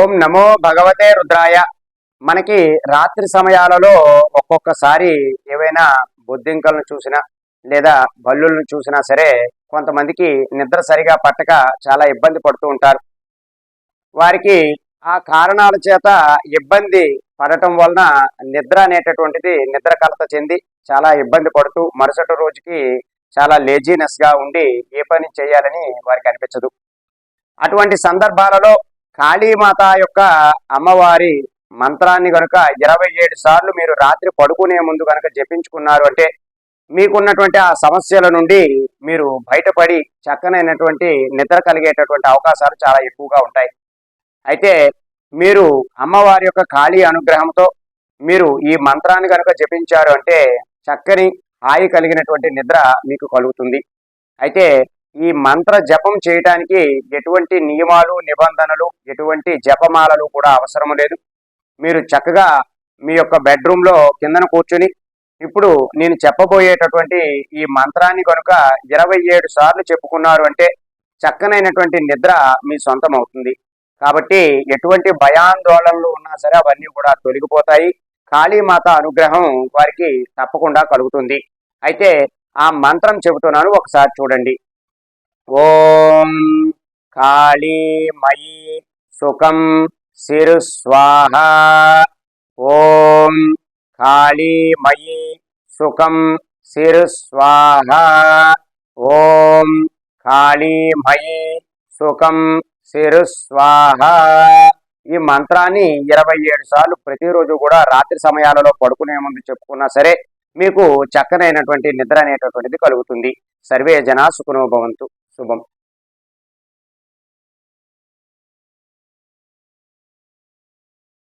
ఓం నమో భగవతే రుద్రాయ. మనకి రాత్రి సమయాలలో ఒక్కొక్కసారి ఏవైనా బొద్దింకలను చూసినా లేదా బల్లులను చూసినా సరే కొంతమందికి నిద్ర సరిగా పట్టక చాలా ఇబ్బంది పడుతూ ఉంటారు. వారికి ఆ కారణాల చేత ఇబ్బంది పడటం వలన నిద్ర అనేటటువంటిది నిద్ర కలత చెంది చాలా ఇబ్బంది పడుతూ మరుసటి రోజుకి చాలా లేజీనెస్గా ఉండి ఏ పని చేయాలని వారికి అనిపించదు. అటువంటి సందర్భాలలో కాళీమాత యొక్క అమ్మవారి మంత్రాన్ని కనుక 27 సార్లు మీరు రాత్రి పడుకునే ముందు కనుక జపించుకున్నారు అంటే మీకున్నటువంటి ఆ సమస్యల నుండి మీరు బయటపడి చక్కనైనటువంటి నిద్ర కలిగేటటువంటి అవకాశాలు చాలా ఎక్కువగా ఉంటాయి. అయితే మీరు అమ్మవారి యొక్క కాళీ అనుగ్రహంతో మీరు ఈ మంత్రాన్ని కనుక జపించారు అంటే చక్కని హాయి కలిగినటువంటి నిద్ర మీకు కలుగుతుంది. అయితే ఈ మంత్ర జపం చేయడానికి ఎటువంటి నియమాలు నిబంధనలు ఎటువంటి జపమాలలు కూడా అవసరం లేదు. మీరు చక్కగా మీ యొక్క బెడ్రూమ్లో కిందన కూర్చుని ఇప్పుడు నేను చెప్పబోయేటటువంటి ఈ మంత్రాన్ని కనుక 27 సార్లు చెప్పుకున్నారు అంటే చక్కనైనటువంటి నిద్ర మీ సొంతం అవుతుంది. కాబట్టి ఎటువంటి భయాందోళనలు ఉన్నా సరే అవన్నీ కూడా తొలగిపోతాయి. కాళీమాత అనుగ్రహం వారికి తప్పకుండా కలుగుతుంది. అయితే ఆ మంత్రం చెబుతున్నాను, ఒకసారి చూడండి. ఓం కాళీమయీ సుఖం శిరుస్వాహ. ఓం కాళీమయీ సుఖం శిరుస్వాహ. ఓం కాళీమయీ సుఖం శిరుస్వాహ. ఈ మంత్రాన్ని 27 సార్లు ప్రతిరోజు కూడా రాత్రి సమయాలలో పడుకునే ముందు చెప్పుకున్నా సరే మీకు చక్కనైనటువంటి నిద్ర అనేటటువంటిది కలుగుతుంది. సర్వే జనా సుఖినో భవంతు. శుభం.